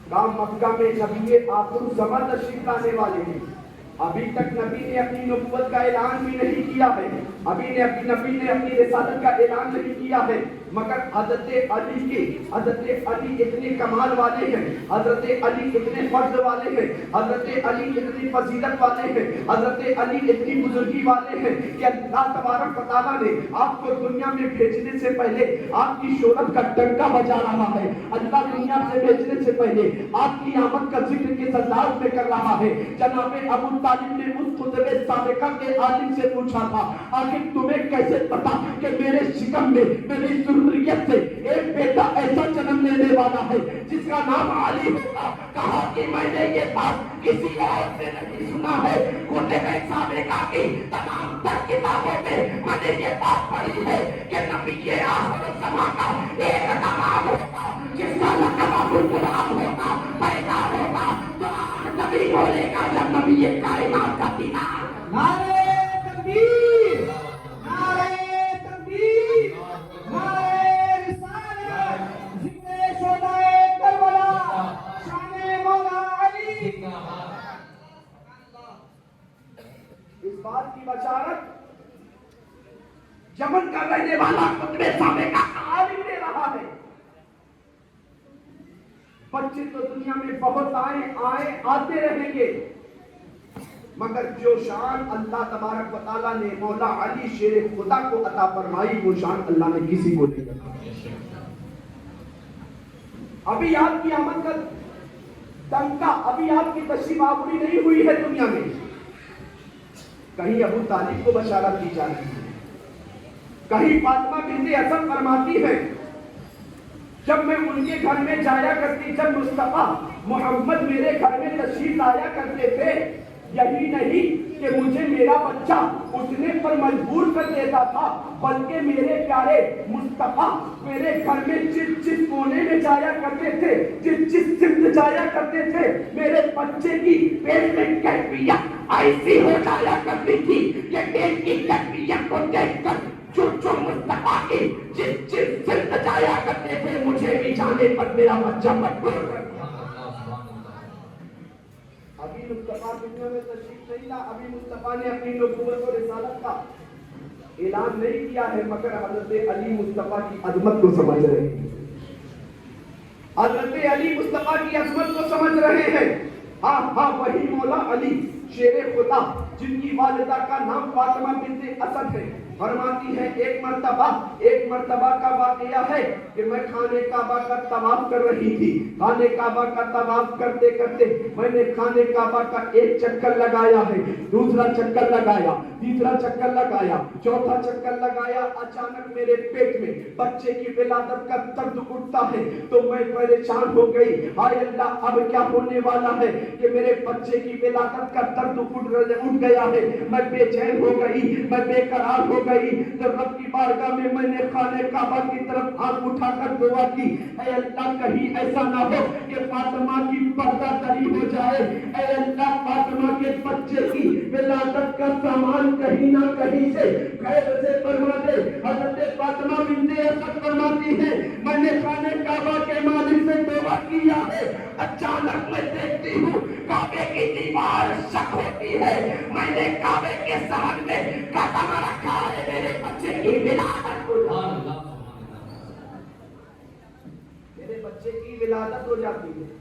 کہا مکہ میں نبی آخر الزمان تشریف لانے والے ہیں، ابھی تک نبی نے اپنی نبوت کا اعلان بھی نہیں کیا ہے، نبی نے اپنی رسالت کا اعلان نہیں کیا ہے، مگر حضرت علی اتنے کمال والے ہیں، حضرت علی اتنے فضل والے ہیں، حضرت علی اتنی فضیلت والے ہیں، حضرت علی اتنی بزرگی والے ہیں کہ اللہ تبارک و تعالیٰ نے آپ کو دنیا میں بھیجنے سے پہلے آپ کی شہرت کا ڈنکا بجا رہا ہے۔ اللہ دنیا سے بھیجنے سے پہلے آپ کی آمد کا ذکر کس انداز میں کر رہا ہے۔ جناب ابو طالب نے اس خطبہ سابقہ کے عالم سے پوچھا تھا، آخر تمہیں کیسے پتا کہ میرے شکم میں میری ذریت سے ایک بیٹا ایسا جنم لینے والا ہے جس کا نام علی ہوگا؟ کہا کہ میں نے یہ بات کسی اور سے نہیں سنا ہے، خطبہ سابقہ کی تمام تر کتابوں میں میں نے یہ بات پڑھی ہے کہ نبی آخر الزمان کا ایک نام ہوگا جس کا لقب ابو غلام ہوگا، پیدا ہوگا تو نبی بولے گا جب نبی کائنات کا دیدار۔ نعرہ تکبیر، نعرہ تکبیر، نعرہ رسالت، ذکر شہدائے کربلا، شان مولا علی۔ اس بات کی بشارت یمن کا رہنے والا خطبہ سابقہ کا عالم دے رہا ہے۔ بچے تو دنیا میں بہت آتے رہیں گے، مگر جو شان اللہ تبارک و تعالیٰ نے مولا علی شیر خدا کو عطا فرمائی وہ شان اللہ نے کسی کو نہیں عطا۔ ابھی آپ کی آمد کا ڈنکا، ابھی آپ کی تشریف آوری نہیں ہوئی ہے دنیا میں، کہیں ابو طالب کو بشارت دی جا رہی ہے، کہیں فاطمہ بنت اسد فرماتی ہے جب میں ان کے گھر میں جایا کرتی، جب مصطفیٰ محمد میرے گھر میں تشریف لایا کرتے تھے، یہی نہیں کہ مجھے میرا بچہ اٹھنے پر مجبور کر دیتا تھا، بلکہ میرے پیارے مصطفیٰ میرے گھر میں جس کونے میں جایا کرتے تھے، جس سمت جایا کرتے تھے، میرے بچے کی پیٹ میں کیفیت ایسی ہو جایا کرتی تھی کہ پیٹ کی کیفیت کو دیکھ کر جو مصطفیٰ کی جس سمت جایا کرتے تھے مجھے بھی جانے پر میرا بچہ مجبور کر دیا۔ ابھی مصطفیٰ دنیا میں تشریف نہیں لا، ابھی مصطفیٰ نے اپنی نبوت اور رسالت کا اعلان نہیں کیا ہے، مگر حضرت علی مصطفیٰ کی عظمت کو سمجھ رہے ہیں، حضرت علی مصطفیٰ کی عظمت کو سمجھ رہے ہیں۔ ہاں وہی مولا علی شیر خدا جن کی والدہ کا نام فاطمہ بنت اسد ہے، فرماتی ہے ایک مرتبہ کا واقعہ ہے کہ میں خانے کعبہ کا طواف کر رہی تھی، خانے کعبہ کا طواف کرتے کرتے میں نے خانے کعبہ کا ایک چکر لگایا ہے، دوسرا چکر لگایا، تیسرا چکر لگایا، چوتھا چکر لگایا، اچانک میرے پیٹ میں بچے کی ولادت کا درد اٹھتا ہے تو میں پریشان ہو گئی، ہائے اللہ اب کیا ہونے والا ہے کہ میرے بچے کی ولادت کا درد اٹھ گیا ہے، میں بے چین ہو گئی، میں بے قرار ہو گئی، تو رب کی بارگاہ میں نے خانے کعبہ کی طرف ہاتھ اٹھا کر دعا کی، اے اللہ کہیں ایسا نہ ہو کہ فاطمہ کی پردہ دری ہو جائے، اے اللہ فاطمہ کے بچے کی ولادت کا سامان کہیں نہ کہیں سے خیر سے فرما دے۔ حضرت فاطمہ بنت اسد فرماتی ہے میں نے خانے کعبہ کے مالک سے دعا کیا ہے، اچانک میں دیکھتی ہوں کعبے کی دیوار شک ہوتی ہے، میں نے کعبے کے صحن میں قدم رکھا ہے، میرے بچے کی ولادت ہو جاتی ہے، میرے بچے کی ولادت ہو جاتی ہے۔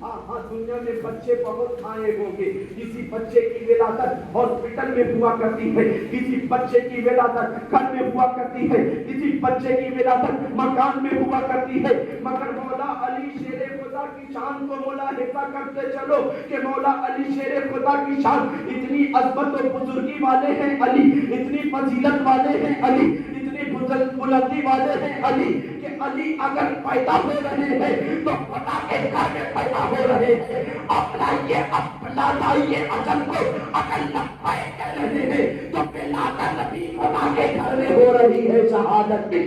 ہاں دنیا میں بچے بہت آئے ہوں گے، کسی بچے کی ولادت ہاسپٹل میں ہوا کرتی ہے، کسی بچے کی ولادت گھر میں ہوا کرتی ہے، کسی بچے کی ولادت مکان میں ہوا کرتی ہے، مگر مولا علی شیر خدا کی شان کو ملاحظہ کرتے چلو کہ مولا علی شیر خدا کی شان اتنی عظمت و بزرگی والے ہیں علی، اتنی فضیلت والے ہیں علی، اتنی بلندی والے ہیں علی کہ علی اگر پیدا ہو رہے ہیں تو خدا کے گھر میں پیدا ہو رہے ہیں، اپنا لائیے اجل کو اگر لبائے کہہ رہے ہیں تو بلاتا نبی خدا کے گھر میں ہو رہی ہے شہادت کی۔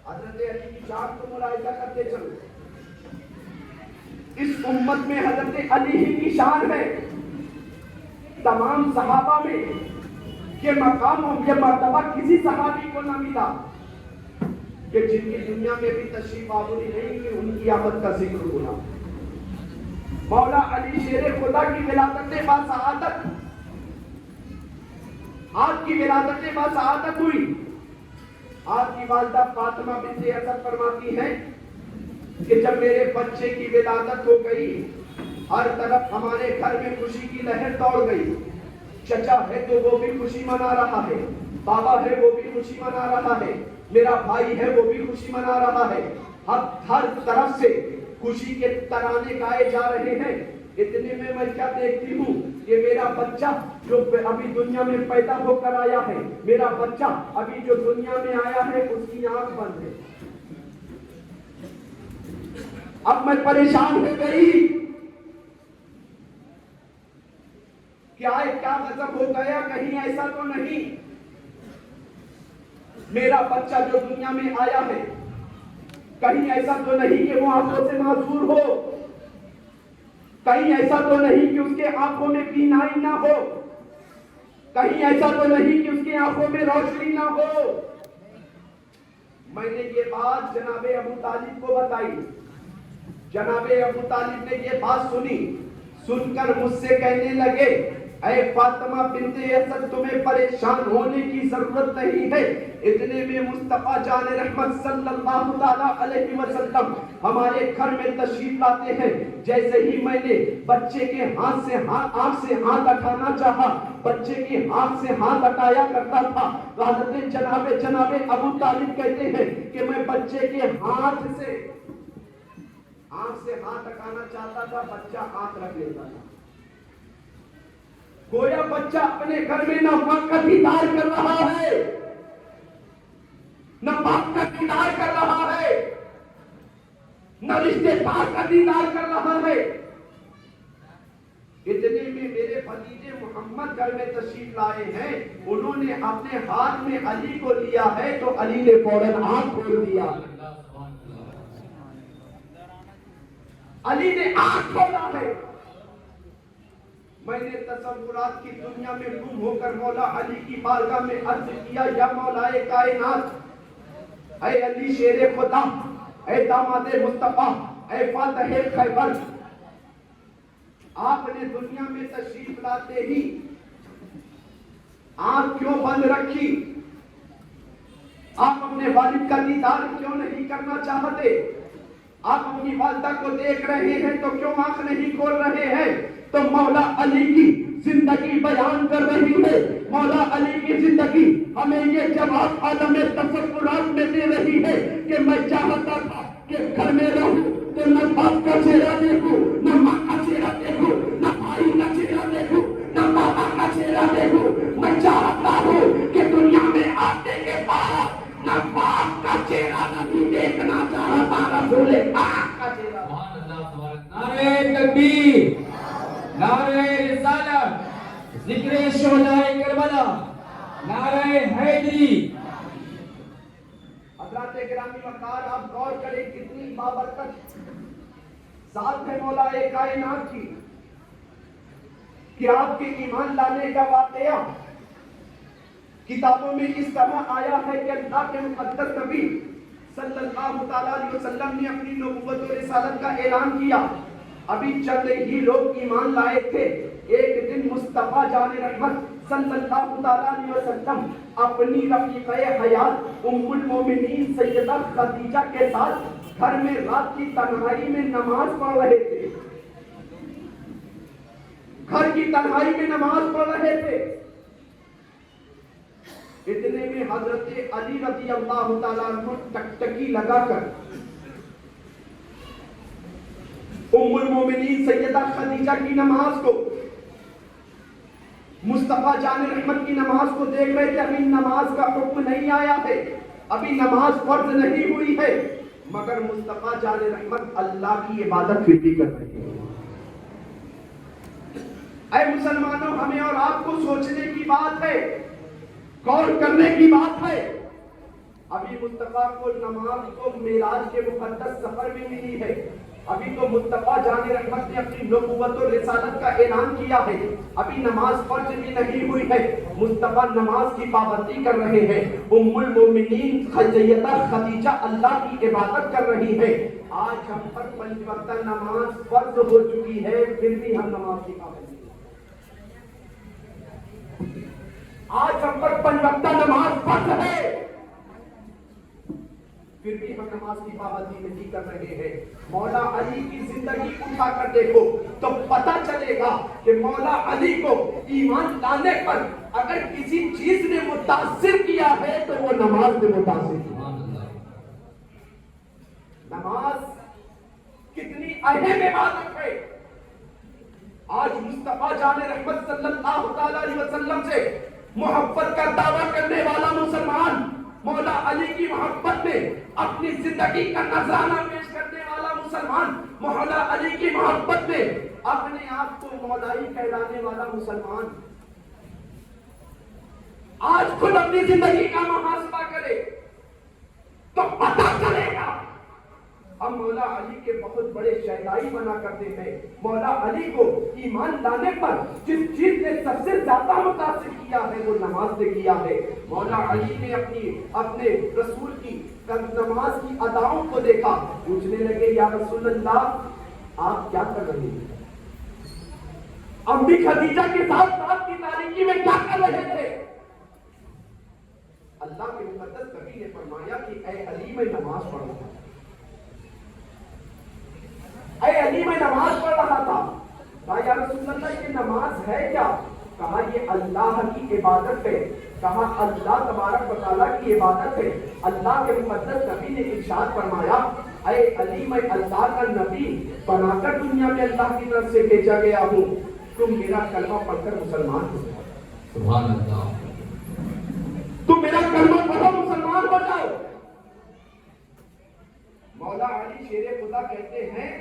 حضرت علی کی شان کو ملاحظہ کرتے چلو، اس امت میں حضرت علی ہی کی شان ہے، تمام صحابہ میں یہ مقام اور یہ مرتبہ کسی صحابی کو نہ ملا، کہ جن کی دنیا میں بھی تشریف آوری نہیں کہ ان کی آمد کا ذکر ہوا۔ مولا علی شیر خدا کی ولادت باسعادت، آپ کی ولادت باسعادت ہوئی۔ آپ کی والدہ فاطمہ بنت اسد فرماتی ہیں کہ جب میرے بچے کی ولادت ہو گئی، ہر طرف ہمارے گھر میں خوشی کی لہر دوڑ گئی۔ چچا ہے تو وہ بھی خوشی منا رہا ہے، بابا ہے وہ بھی خوشی منا رہا ہے، میرا بھائی ہے وہ بھی خوشی منا رہا ہے، ہر طرف سے خوشی کے ترانے گائے جا رہے ہیں۔ اتنے میں کیا دیکھتی ہوں کہ میرا بچہ جو ابھی دنیا میں پیدا ہو کر آیا ہے، میرا بچہ ابھی جو دنیا میں آیا ہے اس کی آنکھ بند ہے۔ اب میں پریشان ہو گئی، کیا غضب ہو گیا، کہیں ایسا تو نہیں میرا بچہ جو دنیا میں آیا ہے، کہیں ایسا تو نہیں کہ وہ آنکھوں سے معذور ہو، کہیں ایسا تو نہیں کہ اس کے آنکھوں میں بینائی نہ ہو، کہیں ایسا تو نہیں کہ اس کی آنکھوں میں روشنی نہ ہو۔ میں نے یہ بات جناب ابو طالب کو بتائی، جناب ابو طالب نے یہ بات سنی، سن کر مجھ سے کہنے لگے اے فاطمہ بنت اسد تمہیں پریشان ہونے کی ضرورت نہیں ہے۔ اتنے میں مصطفیٰ جان رحمت صلی اللہ تعالیٰ علیہ وسلم ہمارے گھر میں تشریف لاتے ہیں۔ جیسے ہی میں نے بچے کے آنکھ سے ہاتھ ہٹانا چاہا، بچے کے ہاتھ سے ہاتھ ہٹایا کرتا تھا، تو حضرت جناب ابو طالب کہتے ہیں کہ میں بچے کے ہاتھ سے ہاتھ ہٹانا چاہتا تھا، بچہ ہاتھ رکھ لیتا تھا۔ گویا بچہ اپنے گھر میں نہ ماں کا دیدار کر رہا ہے، نہ باپ کا دیدار کر رہا ہے، نہ رشتے دار کا دیدار کر رہا ہے۔ اتنے میں میرے بھتیجے محمد گھر میں تشریف لائے ہیں، انہوں نے اپنے ہاتھ میں علی کو لیا ہے تو علی نے فوراً آنکھ کھول دیا، علی نے آنکھ کھولا ہے۔ میں نے تصورات کی دنیا میں گم ہو کر مولا علی کی بارگاہ میں عرض کیا یا مولا کائنات، اے علی شیر خدا، اے داماد مصطفیٰ، اے فاتح خیبر، آپ نے دنیا میں تشریف لاتے ہی آنکھ کیوں بند رکھی؟ آپ اپنے والد کا دیدار کیوں نہیں کرنا چاہتے؟ آپ اپنی والدہ کو دیکھ رہے ہیں تو کیوں آنکھ نہیں کھول رہے ہیں؟ تو مولا علی کی زندگی بیان کر رہی ہے، مولا علی کی زندگی ہمیں یہ جواب عالم تصورات میں دے رہی ہے کہ میں چاہتا تھا کہ گھر میں رہوں تو نہ باپ کا چہرہ دیکھوں، نہ ماں کا چہرہ دیکھوں، نہ بھائی کا چہرہ دیکھوں، نہ بابا کا چہرہ دیکھوں۔ میں چاہتا ہوں کہ دنیا میں آنے کے بعد نہ باپ کا چہرہ نہیں دیکھنا چاہتا، رسول پاک کا چہرہ۔ نعرہ تکبیر، نعرہ رسالت، ذکر شہداء کربلا، نعرہ حیدری۔ حضرات گرامی وقار، آپ غور کریں کتنی بابرکت ذات ہے مولا کائنات کی کہ آپ کے ایمان لانے کا واقعہ کتابوں میں اس طرح آیا ہے کہ اللہ کے مقدس نبی صلی اللہ تعالیٰ علیہ وسلم نے اپنی نبوت و رسالت کا اعلان کیا، ابھی چند ہی لوگ ایمان لائے تھے۔ ایک دن مصطفیٰ جان رحمت صلی اللہ تعالیٰ علیہ وسلم اپنی رفیقہ حیات ام المومنین سیدہ خدیجہ کے ساتھ گھر میں رات کی تنہائی میں نماز پڑھ رہے تھے، گھر کی تنہائی میں نماز پڑھ رہے تھے۔ اتنے میں حضرت علی رضی اللہ تعالیٰ عنہ ٹکٹکی لگا کر ام المومنین سیدہ خدیجہ کی نماز کو، مصطفیٰ جان رحمت کی نماز کو دیکھ رہے تھے۔ ابھی نماز کا حکم نہیں آیا ہے، ابھی نماز فرض نہیں ہوئی ہے، مگر مصطفیٰ جان رحمت اللہ کی عبادت پھر بھی کر رہے ہیں۔ اے مسلمانوں، ہمیں اور آپ کو سوچنے کی بات ہے، غور کرنے کی بات ہے۔ ابھی مصطفیٰ کو نماز کو معراج کے مقدس سفر میں ملی ہے، ابھی تو مصطفیٰ جان رحمت نے اپنی نبوت و رسالت کا اعلان کیا ہے، ابھی نماز فرض بھی نہیں ہوئی ہے، مصطفیٰ نماز کی پابندی کر رہے ہیں، ام المومنین سیدہ خدیجہ اللہ کی عبادت کر رہی ہے۔ آج ہم پر 5 وقتہ نماز فرض ہو چکی ہے، پھر بھی ہم نماز کی پابندی، آج ہم پر 5 وقتہ نماز فرض ہے، پھر بھی ہم نماز کی پابندی نہیں کر رہے ہیں۔ مولا علی کی زندگی اٹھا کر دیکھو تو پتہ چلے گا کہ مولا علی کو ایمان لانے پر اگر کسی چیز نے متاثر کیا ہے تو وہ نماز نے متاثر کیا۔ نماز کتنی اہم عبادت ہے۔ آج مصطفیٰ جان رحمت صلی اللہ تعالی علیہ وسلم سے محبت کا دعویٰ کرنے والا مسلمان، مولا علی کی محبت میں اپنی زندگی کا نذرانہ پیش کرنے والا مسلمان، مولا علی کی محبت میں اپنے آپ کو مولائی کہلانے والا مسلمان، آج خود اپنی زندگی کا محاسبہ کرے تو پتہ چلے گا ہم مولا علی کے بہت بڑے شہدائی بنا کرتے ہیں۔ مولا علی کو ایمان لانے پر جس چیز نے سب سے زیادہ متاثر کیا ہے وہ نماز سے کیا ہے۔ مولا علی نے اپنے رسول کی نماز کی اداؤں کو دیکھا، پوچھنے لگے یا رسول اللہ آپ کیا کر رہے ہیں؟ امی خدیجہ کے ساتھ رات کی تاریکی میں کیا کر رہے تھے؟ اللہ کے مقدس نبی نے فرمایا کہ اے علی میں نماز پڑھ رہا تھا، اے علی میں نماز پڑھ رہا تھا۔ کہا یا رسول اللہ یہ نماز ہے کیا؟ کہا یہ اللہ کی عبادت ہے۔ کہا اللہ تبارک و تعالیٰ کی عبادت ہے۔ اللہ کے مقدس نبی نے ارشاد فرمایا اے علی میں اللہ کا نبی بنا کر دنیا میں اللہ کی طرف سے بھیجا گیا ہوں، تم میرا کلمہ پڑھ کر مسلمان ہو جاؤ۔ سبحان اللہ، تم میرا کلمہ پڑھو مسلمان ہو جاؤ۔ مولا علی شیر خدا کہتے ہیں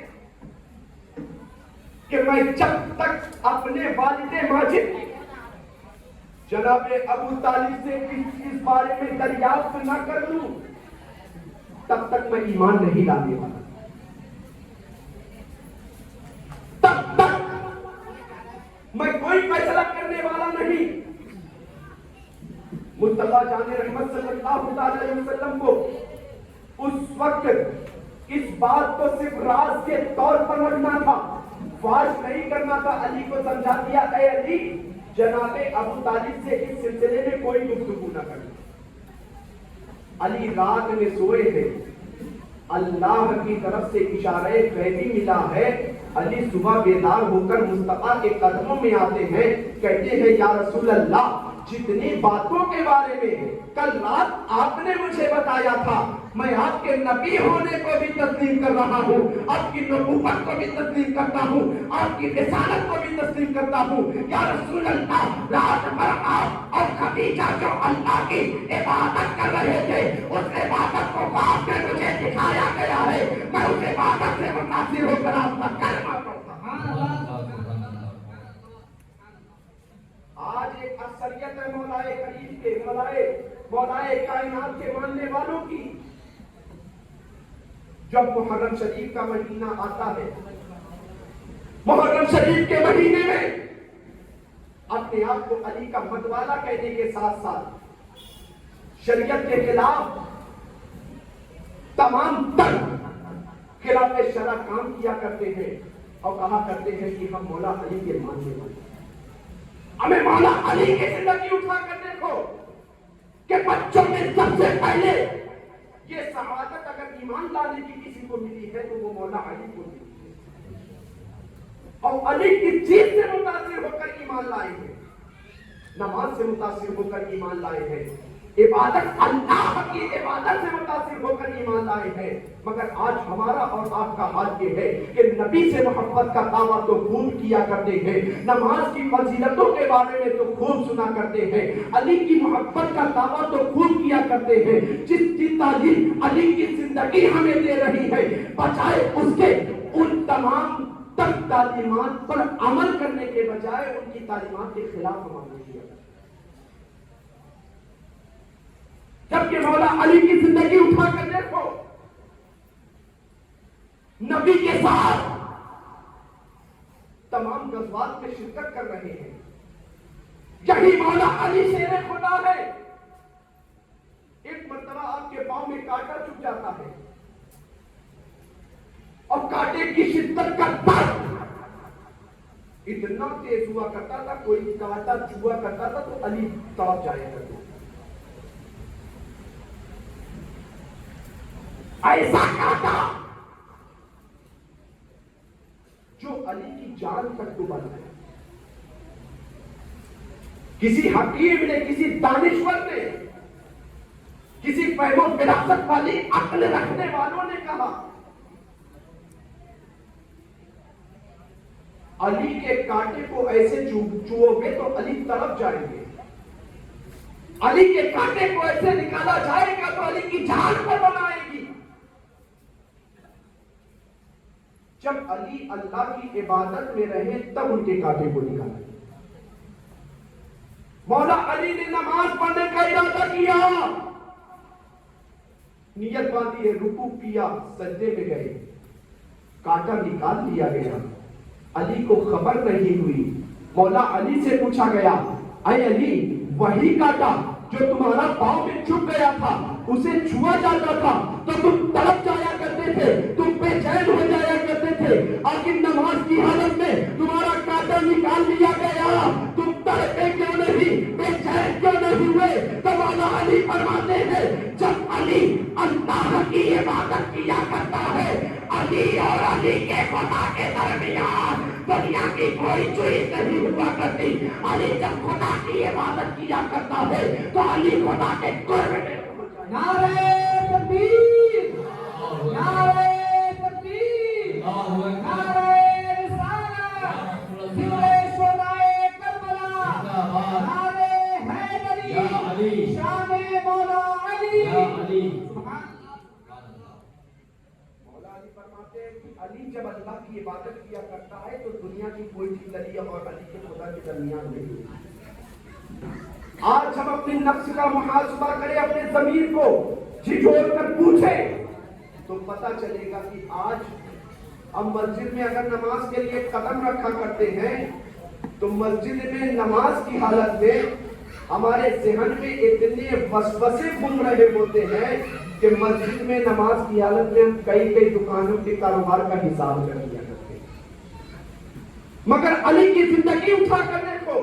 کہ میں جب تک اپنے والد ماجد جناب ابو طالب سے اس بارے میں دریافت نہ کر لوں تب تک میں ایمان نہیں لانے والا، تب تک میں کوئی فیصلہ کرنے والا نہیں۔ مصطفیٰ جان رحمت صلی اللہ علیہ وسلم کو اس وقت اس بات کو صرف راز کے طور پر رکھنا تھا، فاش نہیں کرنا تھا۔ علی کو سمجھا دیا اے علی جناب ابو طالب سے اس سلسلے میں کوئی گفتگو نہ کرنا۔ علی رات میں سوئے تھے، اللہ کی طرف سے اشارہ غیبی ملا ہے، علی صبح بیدار ہو کر مصطفیٰ کے قدموں میں آتے ہیں، کہتے ہیں یا رسول اللہ جتنی باتوں کے بارے میں کل رات آپ نے مجھے بتایا تھا میں آپ کے نبی ہونے کو بھی تسلیم کر رہا ہوں، آپ کی نبوت کو بھی تسلیم کرتا ہوں، آپ کی رسالت کو بھی تسلیم کرتا ہوں۔ یا رسول اللہ رات بھر آپ اور خدیجہ جو اللہ کی عبادت کر رہے تھے اس عبادت کو آپ نے مجھے دکھایا گیا ہے، میں اس عبادت سے متاثر ہو کر آپ کا کلمہ پڑھتا ہوں۔ آج ایک اکثریت ہے مولائے کریم کے مولائے کائنات کے ماننے والوں کی، جب محرم شریف کا مہینہ آتا ہے، محرم شریف کے مہینے میں اپنے آپ کو علی کا متوالا کہنے کے ساتھ ساتھ شریعت کے خلاف تمام تر خلاف شرع کام کیا کرتے ہیں اور کہا کرتے ہیں کہ ہم مولا علی کے ماننے والے ہیں۔ ہمیں مولا علی کی زندگی اٹھا کر دیکھو کہ بچوں میں سب سے پہلے یہ سعادت اگر ایمان لانے کی کسی کو ملی ہے تو وہ مولا علی کو ملی ہے، اور علی کی چیز سے متاثر ہو کر ایمان لائے ہیں، نماز سے متاثر ہو کر ایمان لائے ہیں، عبادت اللہ کی عبادت سے متاثر ہو کر ایمان لائے ہیں۔ مگر آج ہمارا اور آپ کا حال یہ ہے کہ نبی سے محبت کا دعویٰ تو خوب کیا کرتے ہیں، نماز کی فضیلتوں کے بارے میں تو خوب سنا کرتے ہیں، علی کی محبت کا دعویٰ تو خوب کیا کرتے ہیں، جس کی تعلیم علی کی زندگی ہمیں دے رہی ہے، بجائے اس کے ان تمام تر تعلیمات پر عمل کرنے کے بجائے ان کی تعلیمات کے خلاف عمل کیا۔ جبکہ مولا علی کی زندگی اٹھا کر دیکھو، نبی کے ساتھ تمام غزوات میں شرکت کر رہے ہیں. یہی مولا علی شیر خدا ہے. ایک مرتبہ آپ کے پاؤں میں کانٹا چبھ جاتا ہے اور کانٹے کی شدت کا درد اتنا تیز ہوا کرتا تھا, کوئی کانٹا چبھا کرتا تھا تو علی تڑپ جایا کرتے. ایسا کانٹا جو علی کی جان تک ڈوبا ہے. کسی حکیم نے, کسی دانشور نے, کسی فہم و فراست والی عقل رکھنے والوں نے کہا علی کے کانٹے کو ایسے چوؤ گے تو علی تڑپ جائیں گے. علی کے کانٹے کو ایسے نکالا جائے گا تو علی کی جان پر بنائے گی. جب علی اللہ کی عبادت میں رہے تب ان کے کانٹے کو نکالا. مولا علی نے نماز پڑھنے کا ارادہ کیا, نیت باندھی ہے, رکوع کیا, سجدے میں گئے, کانٹا نکال لیا گیا. علی کو خبر نہیں ہوئی. مولا علی سے پوچھا گیا, اے علی, وہی کانٹا جو تمہارا پاؤں میں چبھ گیا تھا اسے چھوا جاتا تھا تو تم تڑپ جایا کرتے تھے, تم بے چین ہو جایا کرتے تھے, آخر نماز کی حالت میں تمہارا کانٹا نکال لیا گیا, تم تڑپے کیوں نہیں, بے چین کیوں نہیں ہوئے؟ تو مولا علی فرماتے ہیں جب علی اللہ کی عبادت کیا کرتا ہے, علی اور علی کے خدا کے درمیان دنیا کی کوئی چیز نہیں ہوا کرتی. علی جب خدا کی عبادت کیا کرتا ہے تو علی خدا کے قرب میں. نعرہ تکبیر, نعرہ تکبیر, نعرہ رسالت, ذکر شہدائے کربلا, نعرہ حیدری, شان مولا علی. مولا علی فرماتے ہیں کہ علی جب اللہ کی عبادت کیا کرتا ہے تو دنیا کی کوئی چیز علی اور علی کے خدا کے درمیان نہیں. آج ہم اپنے نفس کا محاسبہ کریں, اپنے ضمیر کو جھجھوڑ کر پوچھیں تو پتہ چلے گا کہ آج ہم مسجد میں اگر نماز کے لیے قدم رکھا کرتے ہیں تو مسجد میں نماز کی حالت میں ہمارے ذہن میں اتنے وسوسے گھوم رہے ہوتے ہیں کہ مسجد میں نماز کی حالت میں ہم کئی دکانوں کے کاروبار کا حساب کر لیا کرتے ہیں. مگر علی کی زندگی اٹھا کر دیکھو,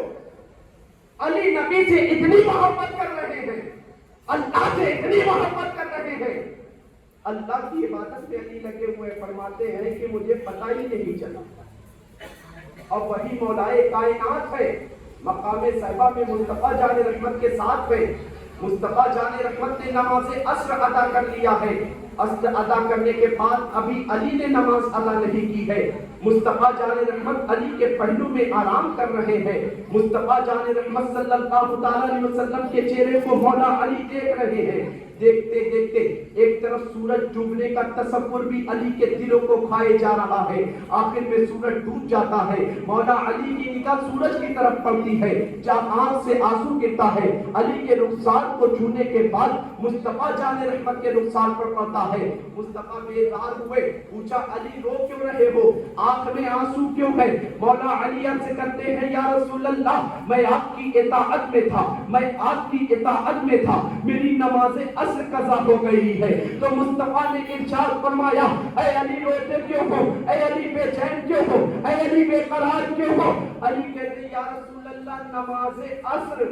علی نبی سے اتنی محبت کر رہے ہیں, اللہ سے اتنی محبت کر رہے ہیں, اللہ کی عبادت میں علی لگے ہوئے, فرماتے ہیں کہ مجھے پتہ ہی نہیں چلا. اور وہی مولائے کائنات ہے, مقام صحبہ میں مصطفیٰ جان رحمت کے ساتھ ہے. مصطفیٰ جان رحمت نے نماز عصر ادا کر لیا ہے. عصر ادا کرنے کے بعد ابھی علی نے نماز ادا نہیں کی ہے. مصطفیٰ جان رحمت علی کے پہلو میں آرام کر رہے ہیں. مصطفیٰ جان رحمت صلی اللہ تعالی علیہ وسلم کے چہرے کو مولا علی دیکھ رہے ہیں. دیکھتے دیکھتے ایک طرف سورج ڈوبنے کا تصور بھی علی کے دلوں کو کھائے جا رہا ہے. آخر میں سورج ڈوب جاتا ہے, مولا علی کی نگاہ سورج کی طرف پڑتی ہے, جہاں آنکھ سے آنسو گرتا ہے. علی کے رخسار کو چھونے کے بعد مصطفیٰ جان رحمت کے رخسار پر پڑتا ہے. مصطفیٰ بیدار ہوئے, پوچھا علی رو کیوں رہے ہو, آنکھ میں آنسو کیوں ہے؟ مولا علی عرض کرتے ہیں یا رسول اللہ, میں آپ کی اطاعت میں تھا, میں آپ کی اطاعت میں تھا, میری نماز عصر قضا ہو گئی ہے. تو مصطفیٰ نے ارشاد فرمایا, اے علی روتے کیوں ہو, اے علی بے چین کیوں ہو, اے علی بے قرار کیوں ہو؟ علی کہتے ہیں یا رسول اللہ, نماز عصر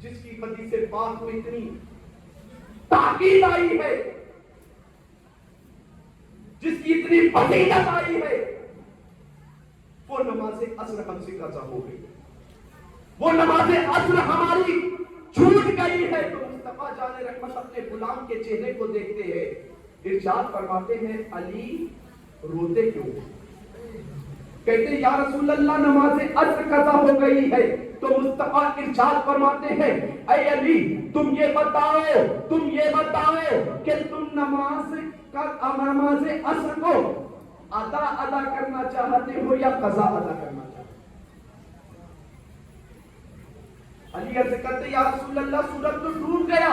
جس کی حدیث پاک میں اتنی تاکید آئی ہے, جس کی اتنی فضیلت آئی ہے, وہ نماز عصر ہم سے قضا ہو گئی, وہ نماز عصر ہماری چھوٹ گئی ہے. تو مصطفیٰ جان رحمت اپنے غلام کے چہرے کو دیکھتے ہیں, ارشاد فرماتے ہیں علی روتے کیوں؟ کہتے ہیں یا رسول اللہ, نماز عصر قضا ہو گئی ہے. تو مصطفیٰ ارشاد فرماتے ہیں اے علی, تم یہ بتاؤ کہ تم نماز عصر کو ادا کرنا چاہتے ہو یا قضا ادا کرنا چاہتے ہو؟ علی عرض کرتے یا رسول اللہ, سورج تو ڈوب گیا,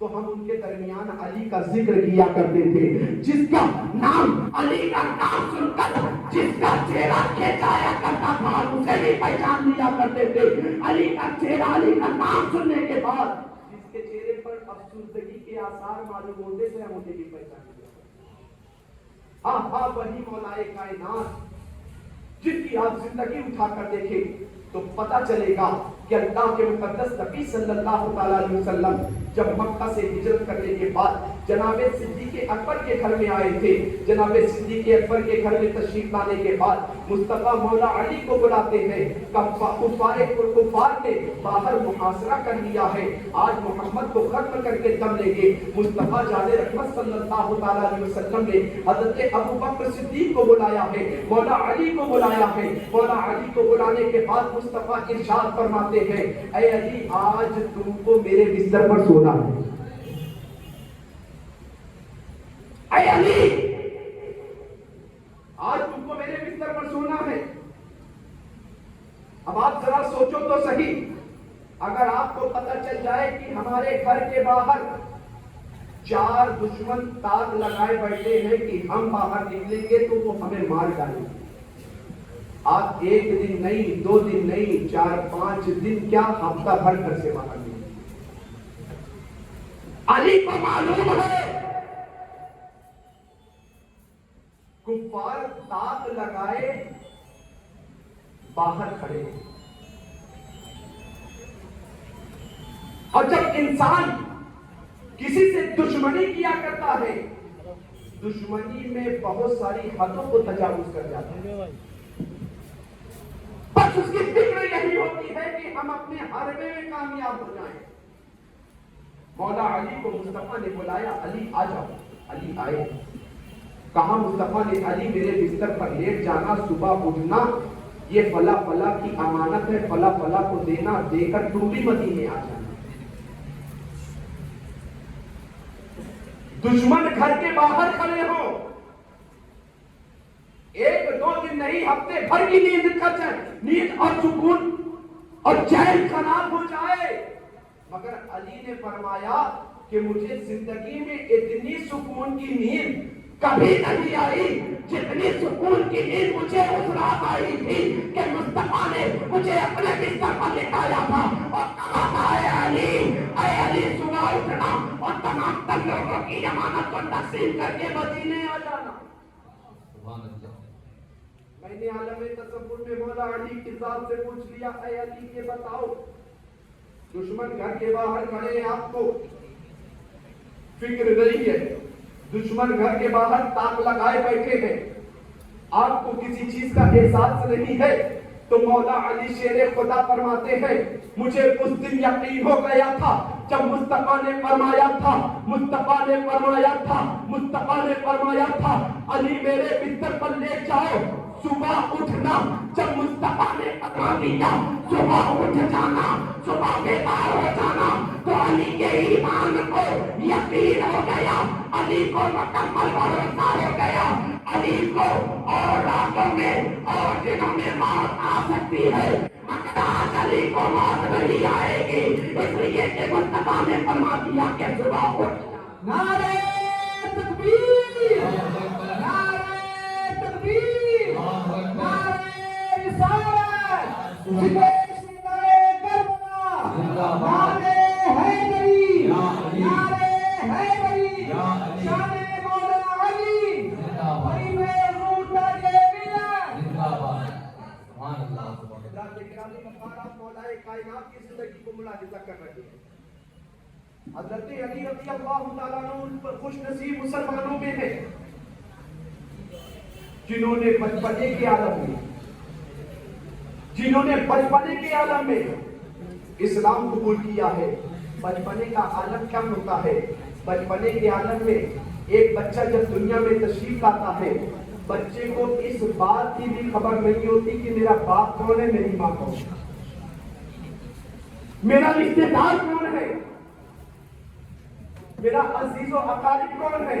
تو ہم ان کے درمیان علی کا ذکر کیا کرتے تھے. جس کا نام علی کا نام سن کر جس کا چہرہ کھینچایا کرتا تھا اسے بھی پہچان لیا کرتے تھے. علی کا چہرہ، علی کا نام سننے کے بعد جس کے چہرے پر افسردگی کے آثار معلوم ہوتے تھے ہم اسے بھی پہچان لیا. ہاں ہاں وہی مولا کائنات جن کی آپ زندگی اٹھا کر دیکھیں تو پتہ چلے گا کہ اللہ کے مقدس نبی صلی اللہ تعالیٰ علیہ وسلم جب مکہ سے ہجرت کرنے کے بعد جناب صدیق اکبر کے گھر میں آئے تھے. جناب صدیق اکبر کے گھر میں تشریف لانے کے بعد مصطفیٰ مولا علی کو بلاتے ہیں. کفار نے باہر محاصرہ کر لیا ہے، آج محمد کو ختم کر کے دم لیں گے. مصطفیٰ جان رحمت صلی اللہ تعالیٰ علیہ وسلم نے حضرت ابو بکر صدیق کو بلایا ہے، مولا علی کو بلایا ہے. مولا علی کو بلانے کے بعد مصطفیٰ ارشاد فرماتے ہیں اے علی آج تم کو میرے بستر پر سونا ہے. اے علی آج تم کو میرے بستر پر سونا ہے. اب آپ ذرا سوچو تو صحیح، اگر آپ کو پتہ چل جائے کہ ہمارے گھر کے باہر 4 دشمن تاک لگائے بیٹھے ہیں کہ ہم باہر نکلیں گے تو وہ ہمیں مار ڈالیں گے. آپ 1 دن نہیں، 2 دن نہیں، 4-5 دن کیا ہفتہ بھر گھر سے باہر نہیں. علی کو معلوم ہے کفار تاک لگائے باہر کھڑے ہیں. اور جب انسان کسی سے دشمنی کیا کرتا ہے دشمنی میں بہت ساری حدوں کو تجاوز کر جاتا ہے. بس اس کی فکر یہی ہوتی ہے کہ ہم اپنے حربے میں کامیاب ہو جائیں. مولا علی کو مصطفیٰ نے بلایا، علی آ جاؤ. علی آئے. کہا مصطفیٰ نے علی میرے بستر پر لیٹ جانا، صبح اٹھنا، یہ فلا فلا کی امانت ہے، فلا فلا کو دینا، دے کر تم بھی مدینے آ جانا. دشمن گھر کے باہر کھڑے ہو، 1-2 دن نہیں ہفتے بھر کی نیند کر جائے، نیند اور سکون اور چین خراب ہو جائے. مگر علی نے فرمایا کہ مجھے زندگی میں اتنی سکون کی نیند کبھی نہیں آئی جتنی سکون کی نیند مجھے اس رات آئی تھی کہ مصطفیٰ نے مجھے اپنے بستر پر لٹایا تھا اور کہا تھا اے علی صبح اٹھنا اور تمام تر لوگوں کی امانت کو تقسیم کر کے مدینے آ جانا. میں نے عالم تصور میں مولا علی کی ذات سے پوچھ لیا اے علی یہ بتاؤ دشمن گھر کے باہر کھڑے ہیں، آپ کو فکر نہیں ہے، دشمن گھر کے باہر تاک لگائے بیٹھے ہیں، آپ کو کسی چیز کا احساس نہیں ہے. تو مولا علی شیر خدا فرماتے ہیں مجھے اس دن یقین ہو گیا تھا جب مصطفیٰ نے فرمایا تھا علی میرے بستر پر لے جاؤ، صبح اٹھنا. جب مصطفیٰ نے بتا دیا صبح اٹھ جانا، صبح بیدار ہو جانا، تو علی کے ایمان کو یقین ہو گیا، علی کو مکمل بھروسہ ہو گیا. علی کو اور راتوں میں اور دنوں میں موت آ سکتی ہے مگر آج علی کو موت نہیں آئے گی، اس لیے کہ مصطفیٰ نے فرما دیا کہ صبح اٹھ. نعرہ تکبیر، نعرہ تکبیر، نعرہ رسالت، نعرہ کربلا، نعرہ حیدری، نعرہ حیدری، شان مولا علی، خلیفہ روٹا کے ملت. مولا کائنات کی زندگی کو ملاحظہ کر رہے ہیں. حضرت علی رضی اللہ تعالیٰ عنہ خوش نصیب مسلمانوں میں ہیں جنہوں نے بچپنے کے عالم میں اسلام قبول کیا ہے. بچپنے کا عالم کیا ہوتا ہے؟ بچپنے کے عالم میں ایک بچہ جب دنیا میں تشریف لاتا ہے بچے کو اس بات کی بھی خبر نہیں ہوتی کہ میرا باپ کون ہے، میری ماں کون ہے، میرا رشتے دار کون ہے، میرا عزیز و اقارب کون ہے.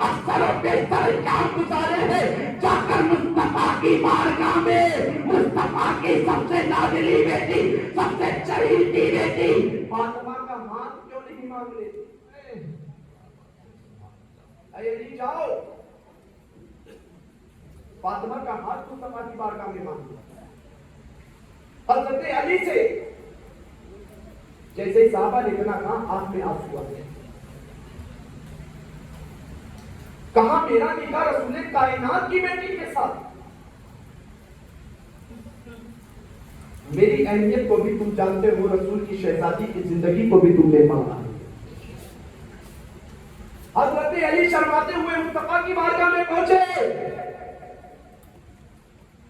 افسر و بیشتر کام گزارے ہیں، جا کر مصطفیٰ کی بارگاہ میں مصطفیٰ کی سب سے نازلی بیٹی، سب سے چہیتی بیٹی فاطمہ کا ہاتھ کیوں نہیں مانگ لیتے؟ اے علی جاؤ، فاطمہ کا ہاتھ مصطفیٰ کی بارگاہ میں مانگو۔ حضرت علی سے جیسے صحابہ نے کہا آنکھ میں آنسو آ گئے، کہاں میرا نکاح رسول کائنات کی بیٹی کے ساتھ؟ میری اہمیت کو بھی تم جانتے ہو، رسول کی شہزادی کی زندگی کو بھی تم نے پالا۔ حضرت علی شرماتے ہوئے مصطفیٰ کی بارگاہ میں پہنچے۔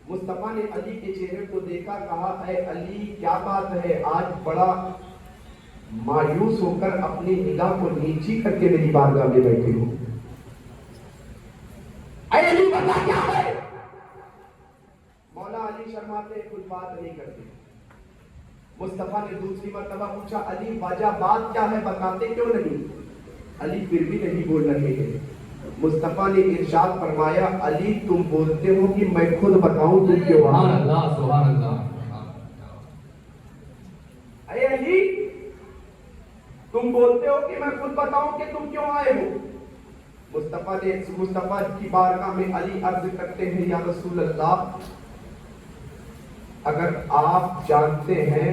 مصطفیٰ نے علی کے چہرے کو دیکھا، کہا اے علی کیا بات ہے، آج بڑا مایوس ہو کر اپنی نگاہ کو نیچی کر کے میری بارگاہ میں بیٹھے ہو؟ اے علی بتا کیا ہے؟ مولا علی شرماتے کچھ بات نہیں کرتے۔ مصطفیٰ نے دوسری مرتبہ پوچھا علی وجہ بات کیا ہے، بتاتے کیوں نہیں؟ علی پھر بھی نہیں بول رہے ہیں۔ مصطفیٰ نے ارشاد فرمایا علی تم بولتے ہو کہ میں خود بتاؤں تم کیوں آئے؟ سبحان اللہ سبحان اللہ۔ اے علی تم بولتے ہو کہ میں خود بتاؤں کہ تم کیوں آئے ہو؟ مصطفیٰ کی بارگاہ میں علی عرض کرتے ہیں یا رسول اللہ اگر آپ جانتے ہیں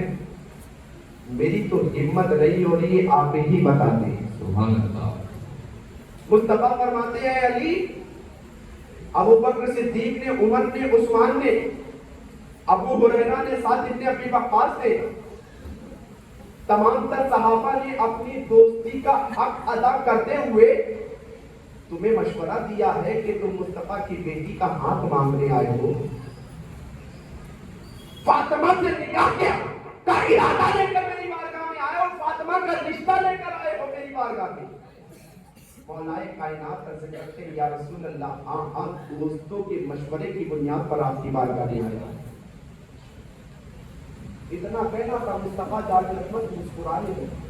میری تو ہمت نہیں ہو رہی ہے، آپ ہی بتاتے ہیں۔ سبحان اللہ۔ مصطفیٰ فرماتے ہیں علی ابو بکر صدیق نے، عمر نے، عثمان نے، ابو ہریرہ نے، سعد بن ابی وقاص نے، تمام تر صحابہ نے اپنی دوستی کا حق ادا کرتے ہوئے تمہیں مشورہ دیا ہے کہ تم مصطفیٰ کی بیٹی کا ہاتھ مانگنے آئے ہو، فاطمہ سے نکاح کا ارادہ لے کر میری بارگاہ میں آئے ہو، فاطمہ کا رشتہ لے کر آئے ہو میری بارگاہ میں۔ مولا کائنات عرض کرتے ہیں یا رسول اللہ ہاں دوستوں کے مشورے کی بنیاد پر آپ کی بارگاہ میں آیا۔ اتنا کہنا تھا مصطفیٰ جا کے رحمت مسکرانے لگے۔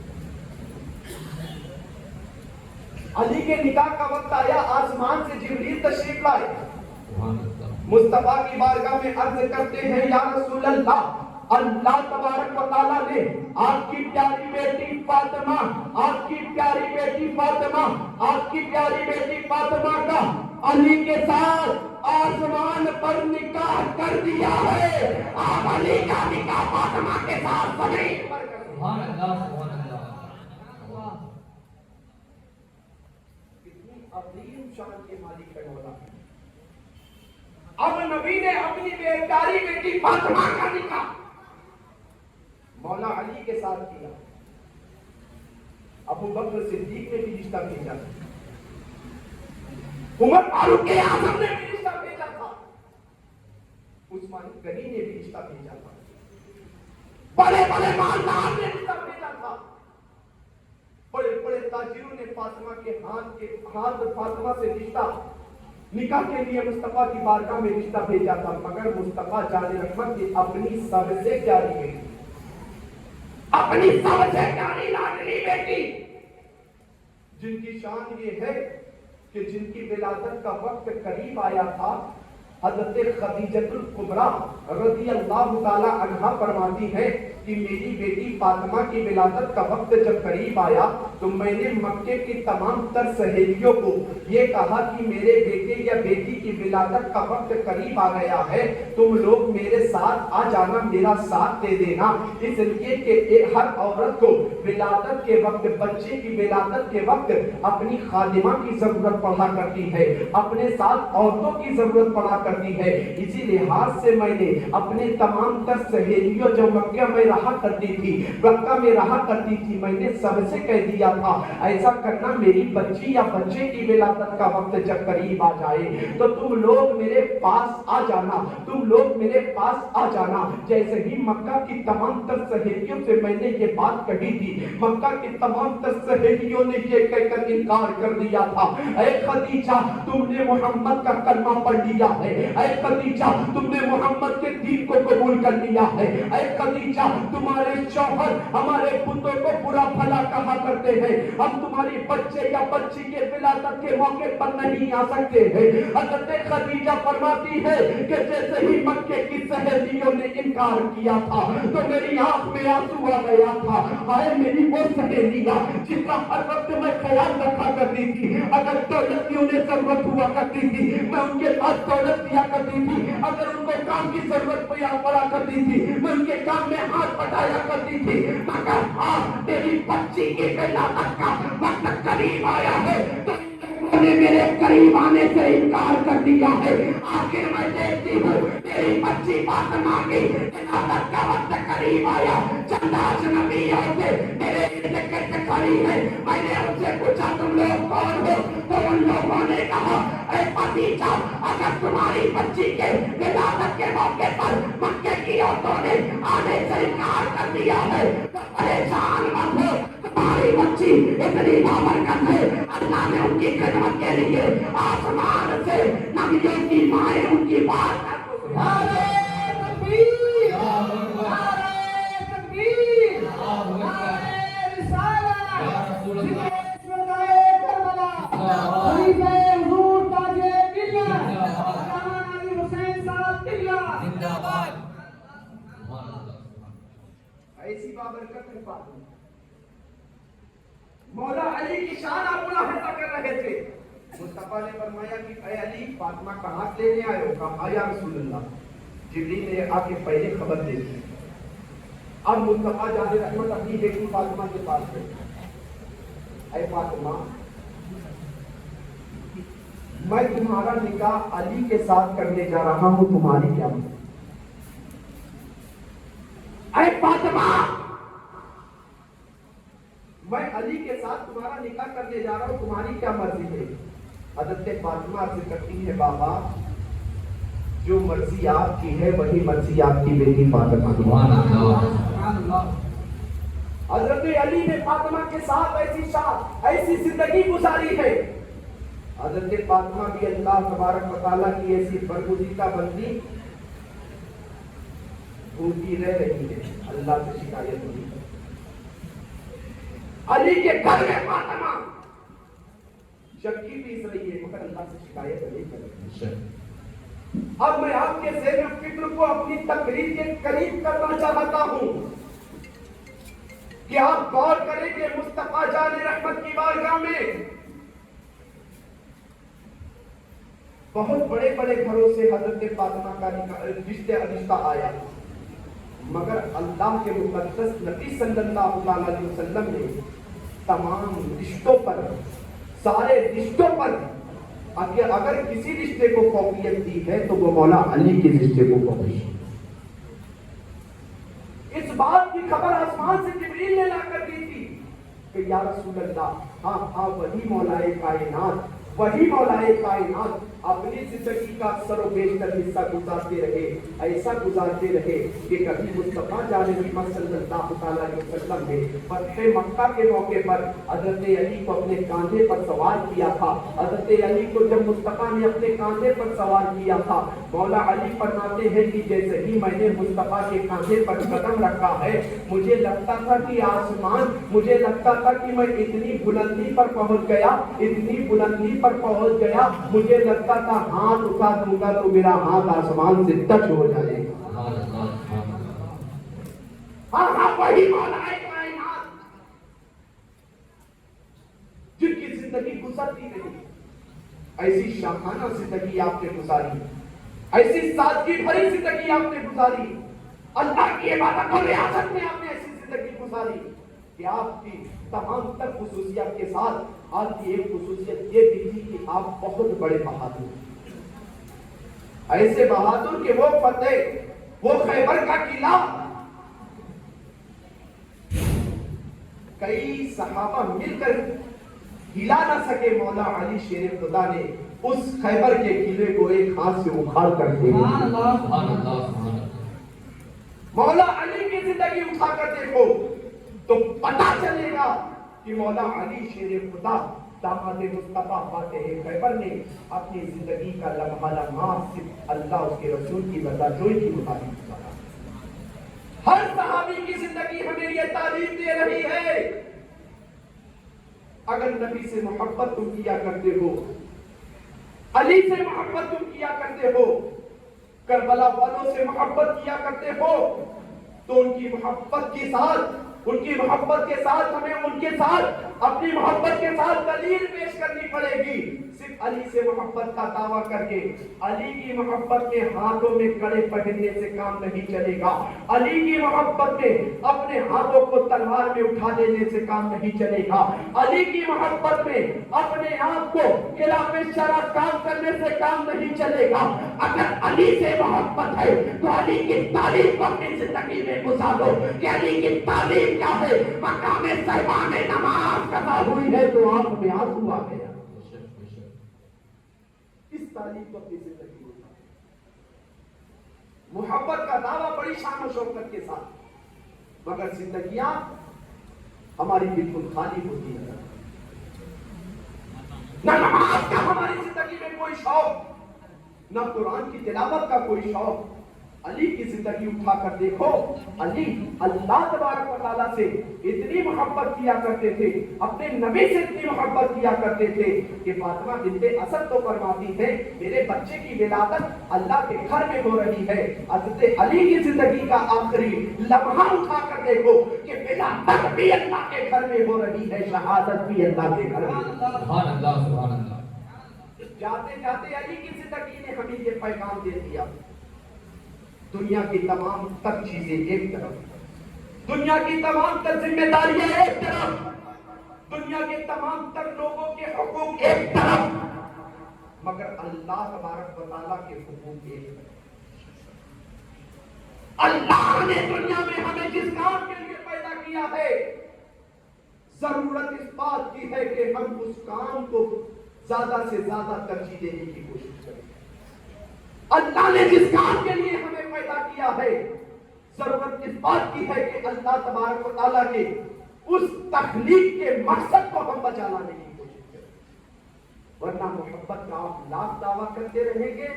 علی کے نکاح کا وقت آیا، آسمان سے جبریل تشریف لائے، مصطفیٰ کی بارگاہ میں عرض کرتے ہیں یا رسول اللہ اللہ تبارک و تعالیٰ نے آپ کی پیاری بیٹی فاطمہ، آپ کی پیاری بیٹی فاطمہ، آپ کی پیاری بیٹی فاطمہ کا علی کے ساتھ آسمان پر نکاح کر دیا ہے، آپ علی کا نکاح فاطمہ کے ساتھ زمین پر کر دیا۔ سبحان اللہ سبحان اللہ۔ کتنی عظیم شان کے مالک ہے مولا۔ اب نبی نے اپنی پیاری بیٹی فاطمہ کا نکاح مولا علی کے ساتھ کیا، ابو بکر صدیق نے بھی رشتہ بھیجا تھا، عمر فاروق اعظم نے بھی رشتہ بھیجا تھا، عثمان غنی نے بھی رشتہ بھیجا تھا، بڑے بڑے مالدار نے رشتہ بھیجا تھا، بڑے بڑے تاجروں نے فاطمہ کے ہاتھ فاطمہ سے رشتہ نکاح کے لیے مصطفیٰ کی بارگاہ میں رشتہ بھیجا تھا، مگر مصطفیٰ جان رحمت کی اپنی سب سے پیاری بیٹی، اپنی سب سے پیاری لاڈلی بیٹی جن کی شان یہ ہے کہ جن کی ولادت کا وقت قریب آیا تھا، حضرت خدیجہ الکبریٰ رضی اللہ تعالی عنہا فرماتی ہے کہ میری بیٹی فاطمہ کی ولادت کا وقت جب قریب آیا تو میں نے مکے کی تمام تر سہیلیوں کو یہ کہا کہ میرے بیٹے یا بیٹی کی ولادت کا وقت قریب آ گیا ہے، تم لوگ میرے ساتھ آ جانا، میرا ساتھ دے دینا، اس لیے کہ ہر عورت کو ولادت کے وقت، بچے کی ولادت کے وقت اپنی خادمہ کی ضرورت پڑا کرتی ہے، اپنے ساتھ عورتوں کی ضرورت پڑا کرتی ہے۔ اسی لحاظ سے میں نے اپنے تمام تر سہیلیوں جو مکہ میں رہا کرتی تھی، مکہ میں رہا کرتی تھی، میں نے سب سے کہہ دیا تھا ایسا کرنا میری بچی یا بچے کی ولادت کا وقت جب قریب آ جائے تو تم لوگ میرے پاس آ جانا، تم لوگ میرے پاس آ جانا۔ جیسے ہی مکہ کی تمام تر سہیلیوں سے میں نے یہ بات کہی تھی، مکہ کی تمام تر سہیلیوں نے یہ کہہ کر انکار کر دیا تھا، اے خدیجہ تم نے محمد کا کلمہ پڑھ لیا ہے، اے خدیجہ تم نے محمد کے دین کو قبول کر لیا ہے، اے خدیجہ تمہارے شوہر ہمارے بتوں کو برا بھلا کہا کرتے ہیں ہم تمہاری بچے یا بچی کے ولادت کے موقع پر نہیں آ سکتے ہیں۔ حضرت خدیجہ فرماتی ہے کہ جیسے ہی مکے کی سہیلیوں نے انکار کیا تھا تو میری آنکھ میں آنسو آ گیا تھا۔ ہائے میری وہ سہیلیاں جن کا ہر وقت میں خیال رکھا کرتی تھی، اگر دولت کی انہیں ضرورت ہوا کرتی تھی میں ان کے پاس دولت دیا کرتی تھی، اگر ان کو کام کی ضرورت پڑا کرتی تھی میں ان کے کام میں ہاتھ بٹایا کرتی تھی، مگر آج میری بچی کی ولادت کا وقت قریب آیا ہے تو انہوں نے میرے قریب آنے سے انکار کر دیا ہے۔ آخر میں دیکھتی ہوں میری بچی فاطمہ کی ولادت کا وقت قریب آیا، چند اجنبیوں سے میرے ارد گرد کھڑی ہے، میں نے ان سے پوچھا تم لوگ کون ہو تو ان لوگوں نے کہا اے بھتیجا اگر تمہاری بچی کے ولادت کے موقع پر مکے کی عورتوں نے آنے سے انکار کر دیا ہے تو پریشان مت ہو، تمہاری بچی اتنی بابرکت ہے، اللہ نے ان کی خدمت کے لیے آسمان سے نبیوں کی مائیں ان کی بات کر نعرہ تکبیر، نعرہ تکبیر، نعرہ رسالت، ذکر شہدائے کربلا، خلیفہ حضور تاج ملت علامہ ناصر حسین صاحب قبلہ۔ ایسی بابرکت ہے فاطمہ، مولا علی کی شان آپ ملاحظہ کر رہے تھے۔ مصطفیٰ نے فرمایا کہ اے علی فاطمہ کہاں لینے آئے ہو؟ کہا یا رسول اللہ جبریل نے آ کے پہلے خبر دے دی۔ اب مصطفیٰ جان رحمت اپنی بیٹی فاطمہ کے پاس گئے، اے فاطمہ میں تمہارا نکاح علی کے ساتھ کرنے جا رہا ہوں، تمہاری کیا مرضی؟ اے فاطمہ میں علی کے ساتھ تمہارا نکاح کرنے جا رہا ہوں، تمہاری کیا مرضی ہے؟ حضرت فاطمہ عرض کرتی ہے بابا جو مرضی آپ کی ہے وہی مرضی آپ کی بیٹی فاطمہ کی۔ حضرت علی نے فاطمہ کے ساتھ ایسی زندگی گزاری ہے۔ حضرت فاطمہ بھی اللہ تبارک و تعالیٰ کی ایسی برگزیدہ بندی بھوکی رہ رہی ہے، اللہ سے شکایت نہیں ہے۔ علی کے گھر میں فاطمہ چکی پیس رہی ہے مگر اللہ سے شکایت نہیں کر رہی ہے۔ اب میں آپ کے ذہن فکر کو اپنی تقریر کے قریب کرنا چاہتا ہوں کہ آپ غور کریں کہ مصطفیٰ جان رحمت کی بارگاہ میں بہت بڑے بڑے گھروں سے حضرت فاطمہ کا رشتہ آیا، مگر اللہ کے مقدس نبی صلی اللہ علیہ وسلم نے تمام رشتوں پر، سارے رشتوں پر اگر کسی رشتے کو فوقیت دی ہے تو وہ مولا علی کے رشتے کو فوقیت۔ اس بات کی خبر آسمان سے جبریل نے لا کر دی تھی کہ یا رسول اللہ ہاں وہی مولا کائنات، وہی مولا کائنات اپنی زندگی کا اکثر و بیشتر حصہ گزارتے رہے، ایسا گزارتے رہے کہ کبھی مصطفیٰ جان رحمت صلی اللہ علیہ وسلم نے فتح مکہ کے موقع پر حضرت علی کو اپنے کاندھے پر سوار کیا تھا۔ حضرت علی کو جب مصطفیٰ نے اپنے کاندھے پر سوار کیا تھا، مولا علی فرماتے ہیں کہ جیسے ہی میں نے مصطفیٰ کے کاندھے پر قدم رکھا ہے مجھے لگتا تھا کہ آسمان، مجھے لگتا تھا کہ میں اتنی بلندی پر پہنچ گیا، اتنی بلندی پر پہنچ گیا، مجھے لگتا تھا ہاتھ اٹھا دوں گا تو میرا ہاتھ آسمان سے ٹچ ہو جائے گا۔ ہاں وہی مولا کائنات جن کی زندگی گزرتی رہی، ایسی شاہانہ زندگی آپ نے گزاری، ایسی سادگی بھری زندگی آپ نے گزاری، اللہ کی عبادت اور ریاست میں آپ نے ایسی زندگی گزاری کہ آپ کی تمام تر خصوصیات کے ساتھ آپ کی ایک خصوصیت یہ بھی تھی کہ آپ بہت بڑے بہادر ہیں، ایسے بہادر کہ وہ فتح، وہ خیبر کا قلعہ کئی صحابہ مل کر ہلا نہ سکے، مولا علی شیر خدا نے اس خیبر کے قلعے کو ایک ہاتھ سے اکھاڑ کر دیا۔ مولا علی کی زندگی اٹھا کر دیکھو تو پتا چلے گا کہ مولا علی شیر خدا داماد مصطفیٰ فاتح خیبر نے اپنی زندگی کا لمحہ لمحہ صرف اللہ اس کے رسول کی برداشت کی مطابق گزارا۔ ہر صحابی کی زندگی ہمیں یہ تعلیم دے رہی ہے اگر نبی سے محبت تم کیا کرتے ہو، علی سے محبت تم کیا کرتے ہو، کربلا والوں سے محبت کیا کرتے ہو، تو ان کی محبت کے ساتھ ہمیں ان کے ساتھ اپنی محبت کے ساتھ دلیل پیش کرنی پڑے گی۔ صرف علی سے محبت کا دعویٰ کر کے علی کی محبت میں ہاتھوں میں کڑے پہننے سے کام نہیں چلے گا، علی کی محبت میں اپنے ہاتھوں کو تلوار میں اٹھا دینے سے کام نہیں چلے گا، علی کی محبت میں اپنے آپ کو خلاف شرع کام کرنے سے کام نہیں چلے گا۔ اگر علی سے محبت ہے تو علی کی تعلیم کو اپنی زندگی میں گزارو کہ علی کی تعلیم کیا ہے۔ مقام صحبہ میں نماز قضا ہوئی ہے تو آنکھ میں آنسو آ گیا، اس تعلیم کو اپنی زندگی میں محبت کا دعویٰ بڑی شان و شوکت کے ساتھ، مگر زندگیاں ہماری بالکل خالی ہوتی ہیں، نہ نماز کا ہماری زندگی میں کوئی شوق، نہ قرآن کی تلاوت کا کوئی شوق۔ علی کی زندگی اٹھا کر دیکھو، علی اللہ تبارک و تعالیٰ سے اتنی محبت کیا کرتے تھے، اپنے نبی سے اتنی محبت کیا کرتے تھے کہ فاطمہ بنت اسد تو فرماتی ہے میرے بچے کی ولادت اللہ کے گھر میں ہو رہی ہے۔ حضرت علی کی زندگی کا آخری لمحہ اٹھا کر دیکھو کہ ولادت بھی اللہ کے گھر میں ہو رہی ہے، شہادت بھی اللہ کے گھر میں۔ سبحان اللہ سبحان اللہ۔ جاتے جاتے علی کی زندگی نے ہمیں یہ پیغام دے دیا، دنیا کی تمام تر چیزیں ایک طرف، دنیا کی تمام تر ذمہ داریاں ایک طرف، دنیا کے تمام تر لوگوں کے حقوق ایک طرف، مگر اللہ تبارک و تعالیٰ کے حقوق ایک طرف۔ اللہ نے دنیا میں ہمیں جس کام کے لیے پیدا کیا ہے، ضرورت اس بات کی ہے کہ ہم اس کام کو زیادہ سے زیادہ ترجیح دینے کی کوشش کریں۔ اللہ نے جس کام کے لیے ہمیں پیدا کیا ہے، ضرورت اس بات کی ہے کہ اللہ تبارک و تعالیٰ کے اس تخلیق کے مقصد کو ہم بچا لانے کی کوشش کریں، ورنہ محبت کا آپ لاکھ دعویٰ کرتے رہیں گے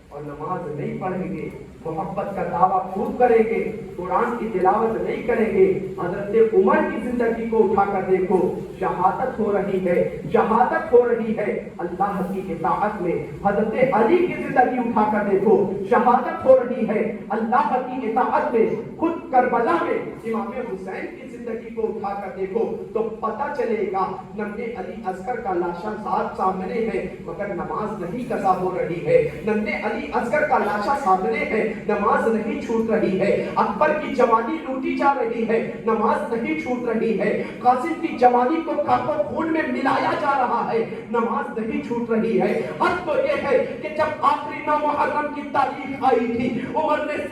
اور نماز نہیں پڑھیں گے، محبت کا دعویٰ خوب کریں گے، قرآن کی تلاوت نہیں کریں گے۔ حضرت عمر کی زندگی کو اٹھا کر دیکھو، شہادت ہو رہی ہے، شہادت ہو رہی ہے اللہ کی اطاعت میں۔ حضرت علی کی زندگی اٹھا کر دیکھو، شہادت ہو رہی ہے اللہ کی اطاعت میں۔ خود کربلا میں امام حسین کی زندگی کو اٹھا کر دیکھو تو پتہ چلے گا ننھے علی اصغر کا لاشا سامنے ہے مگر نماز نہیں قضا ہو رہی ہے، ننھے علی اصغر کا لاشا سامنے ہے، نماز نہیں چھوٹ رہی ہے، اکبر کی جوانی لوٹی جا رہی ہے، نماز نہیں چھوٹ رہی ہے، قاسم کی جوانی کو خاک و خون میں ملایا جا رہا ہے، نماز نہیں چھوٹ رہی ہے۔ حق تو یہ ہے کہ جب آخری نو محرم کی تاریخ آئی تھی، عمر بن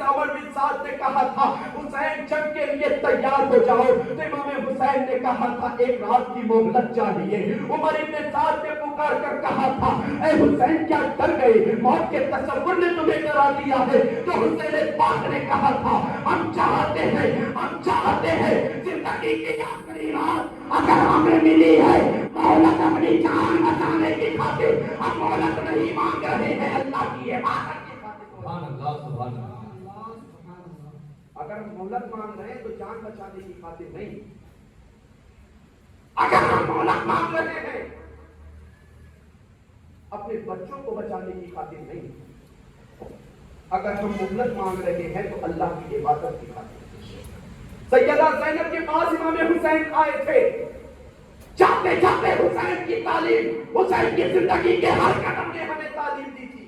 سعد نے کہا تھا حسین جنگ کے لیے تیار ہو جاؤ، تو امام حسین نے کہا تھا ایک رات کی مہلت چاہیے۔ عمر بن سعد نے پکار کر کہا تھا اے حسین کیا ڈر گئے، موت کے تصور نے تمہیں ڈرا دیا ہے؟ تو حسین پاک نے کہا تھا ہم چاہتے ہیں زندگی کی آخری رات اگر ہمیں ملی ہے مہلت اپنی جان بچانے کی خاطر، ہم مہلت نہیں مانگ رہے ہیں اللہ کی عبادت کی خاطر۔ سبحان اللہ سبحان اللہ۔ اگر ہم مہلت مانگ رہے ہیں تو جان بچانے کی خاطر نہیں، اگر ہم مہلت مانگ رہے ہیں اپنے بچوں کو بچانے کی خاطر نہیں، اگر ہم مہلت مانگ رہے ہیں تو اللہ کی عبادت کی خاطر۔ سیدہ زینب کے پاس امام حسین آئے تھے، چاہتے چاہتے حسین کی تعلیم، حسین کی زندگی کے ہر قدم نے ہمیں تعلیم دی تھی۔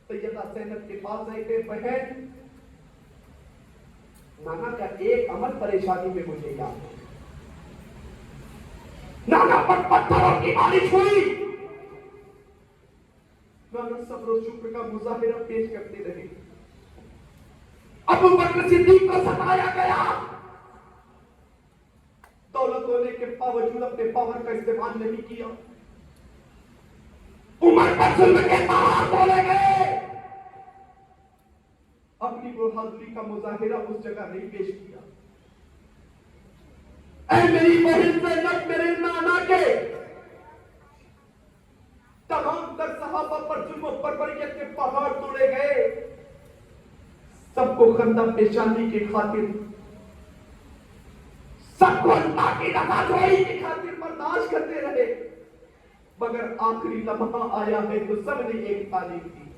سیدہ زینب کے پاس آئے تھے، بہن نانا کا ایک عمل پریشانی میں مجھے یاد ہے، نانا پر پتھروں کی بارش ہوئی، نانا صبر و شکر کا مظاہرہ پیش کرتے رہے، ابو بکر صدیق کو ستایا گیا، دولت ہونے کے باوجود اپنے پاور کا استعمال نہیں کیا، عمر پر ظلم کے پہاڑ تولے گئے، اپنی بہادری کا مظاہرہ اس جگہ نہیں پیش کیا۔ اے میری بہن زینب، میرے نانا کے تمام تر صحابہ پر ظلم و بربریت کے پہاڑ توڑے گئے، سب کو خندہ پیشانی کی خاطر، سب کو اللہ کی رضا جوئی کی خاطر برداشت کرتے رہے، مگر آخری لمحہ آیا ہے تو سب نے ایک تعلیم دی،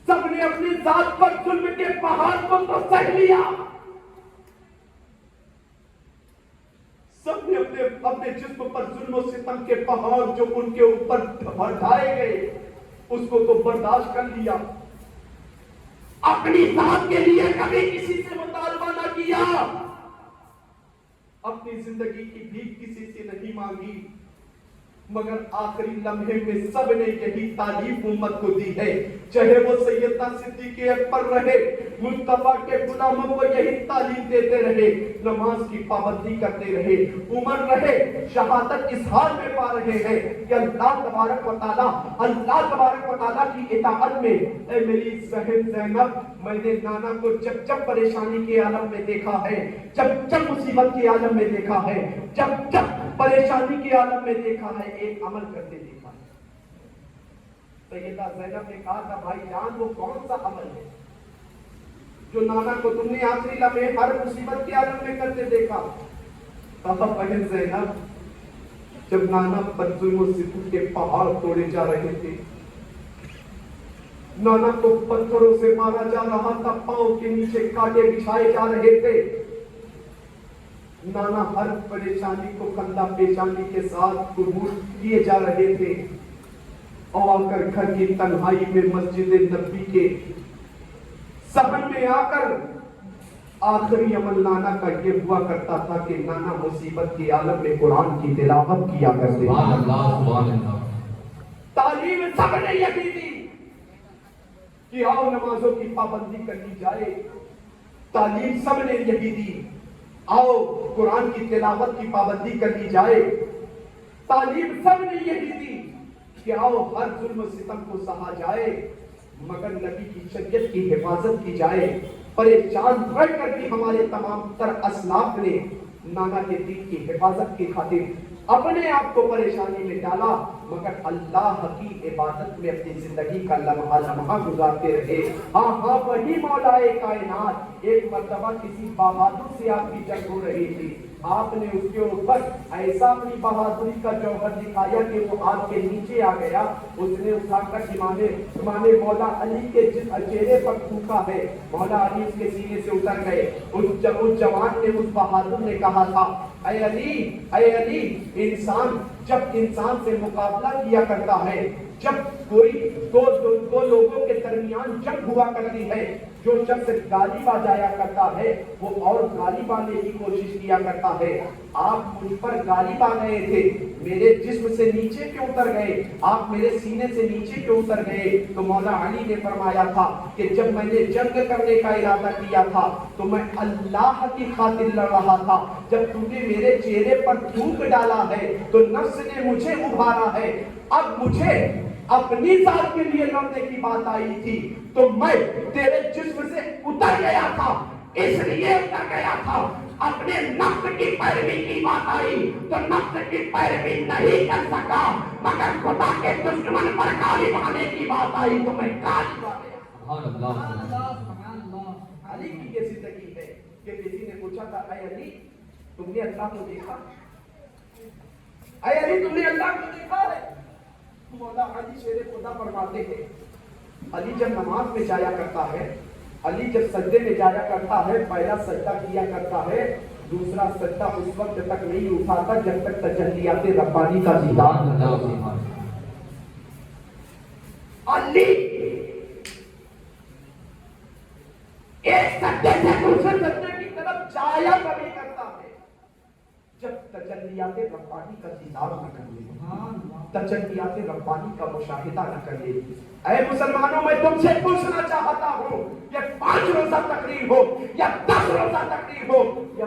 سب نے اپنی ذات پر ظلم کے پہاڑ کو تو سہ لیا، سب نے اپنے جسم پر ظلم و ستم کے پہاڑ جو ان کے اوپر ڈھائے گئے اس کو تو برداشت کر لیا، اپنی ذات کے لیے کبھی کسی سے مطالبہ نہ کیا، اپنی زندگی کی بھیک کسی سے نہیں مانگی، مگر آخری لمحے میں سب نے یہی تعلیم امت کو دی ہے، چاہے وہ سیدنا صدیق اکبر رہے، مصطفیٰ کے غلاموں کو یہی تعلیم دیتے رہے، نماز کی پابندی کرتے رہے، عمر رہے شہادت اس حال میں پا رہے ہیں کہ اللہ تبارک و تعالیٰ کی اطاعت میں، اے میری بہن زینب، میں نے نانا کو جب جب پریشانی کے عالم میں دیکھا ہے، جب جب مصیبت کے عالم میں دیکھا ہے، جب جب پریشانی کے عالم میں دیکھا ہے، ایک عمل کرتے دیکھا ہے۔ سیدہ زینب نے کہا تھا بھائی جان وہ کون سا عمل ہے جو نانا کو تم نے آخری لمحے ہر مصیبت کے عالم میں کرتے دیکھا؟ کہا بہن زینب جب نانا پر ظلم و ستم کے پہاڑ توڑے جا رہے تھے، نانا کو پتھروں سے مارا جا رہا تھا، پاؤں کے نیچے کانٹے بچھائے جا رہے تھے، نانا ہر پریشانی کو کندھا پیشانی کے ساتھ قبول کیے جا رہے تھے، اور آ کر گھر کی تنہائی میں مسجد نبی کے صحن میں آ کر آخری عمل نانا کا یہ ہوا کرتا تھا کہ نانا مصیبت کے عالم میں قرآن کی تلاوت کیا کرتے۔ سبحان اللہ سبحان اللہ۔ تعلیم سب نے یہی دی کہ آؤ نمازوں کی پابندی کر لی جائے، تعلیم سب نے یہی دی آؤ قرآن کی تلاوت کی پابندی کر لی جائے، تعلیم سب نے یہی دی کہ آؤ ہر ظلم و ستم کو سہا جائے، مگر نبی کی شریعت کی حفاظت کی جائے۔ پریشان رہ کر بھی ہمارے تمام تر اسلاف نے نانا کے دین کی حفاظت کی خاطر اپنے آپ کو پریشانی میں ڈالا، مگر اللہ کی عبادت میں اپنی زندگی کا لمحہ لمحہ گزارتے رہے۔ ہاں وہی مولا کائنات، ایک مرتبہ کسی بہادر سے آپ کی جنگ ہو رہی تھی، آپ نے اس کے اوپر ایسا اپنی بہادری کا جوہر دکھایا کہ وہ آپ کے نیچے آ گیا، اس نے اٹھا کر امام مولا علی کے جس چہرے پر تھوکا ہے، مولا علی اس کے سینے سے اتر گئے۔ اس جوان نے، اس بہادر نے کہا تھا اے علی، انسان جب انسان سے مقابلہ کیا کرتا ہے، جب کوئی دو لوگوں کے درمیان جنگ ہوا کرتی ہے، جو شخص غالب آ جایا کرتا ہے وہ اور غالب آنے کی کوشش کیا کرتا ہے۔ آپ مجھ پر غالب آ گئے تھے، میرے جسم سے نیچے کیوں اتر گئے، آپ میرے سینے سے نیچے کیوں اتر گئے؟ تو مولا علی نے فرمایا تھا کہ جب میں نے جنگ کرنے کا ارادہ کیا تھا تو میں اللہ کی خاطر لڑ رہا تھا، جب تم نے میرے چہرے پر تھوک ڈالا ہے تو نفس نے مجھے ابھارا ہے، اب مجھے اپنی ذات کے لیے لڑنے کی بات آئی تھی تو میں تیرے جسم سے اتر گیا تھا، اس لیے اتر گیا تھا۔ اپنے نفس کی پیروی کی بات آئی تو نفس کی پیروی نہیں کر سکا، مگر خدا کے دشمن پر غالب آنے کی بات آئی تو میں غالب آ گیا۔ سبحان اللہ۔ علی کی یہ زندگی ہے کہ کسی نے پوچھا تھا اے علی تم نے اللہ کو دیکھا؟ اے علی تم نے اللہ کو دیکھا ہے؟ مولا علی شیر خدا فرماتے ہیں علی جب نماز میں جایا کرتا ہے، علی جب سجدے میں جایا کرتا ہے، پہلا سجدہ کیا کرتا ہے، دوسرا سجدہ اس وقت تک نہیں اٹھاتا جب تک تجلیات ربانی کا دیدار نہ ہو۔ علی ایک سجدے سے دوسرے سجدے کی طرف جایا کبھی کرتا ہے جب تجلیات ربانی کا دیدار نہ کر لے، تجلیات ربانی کا مشاہدہ نہ کر لے۔ اے مسلمانوں میں تم سے پوچھنا چاہتا ہوں، یہ 5 روزہ تقریر ہو یا 10 روزہ تقریر ہو یا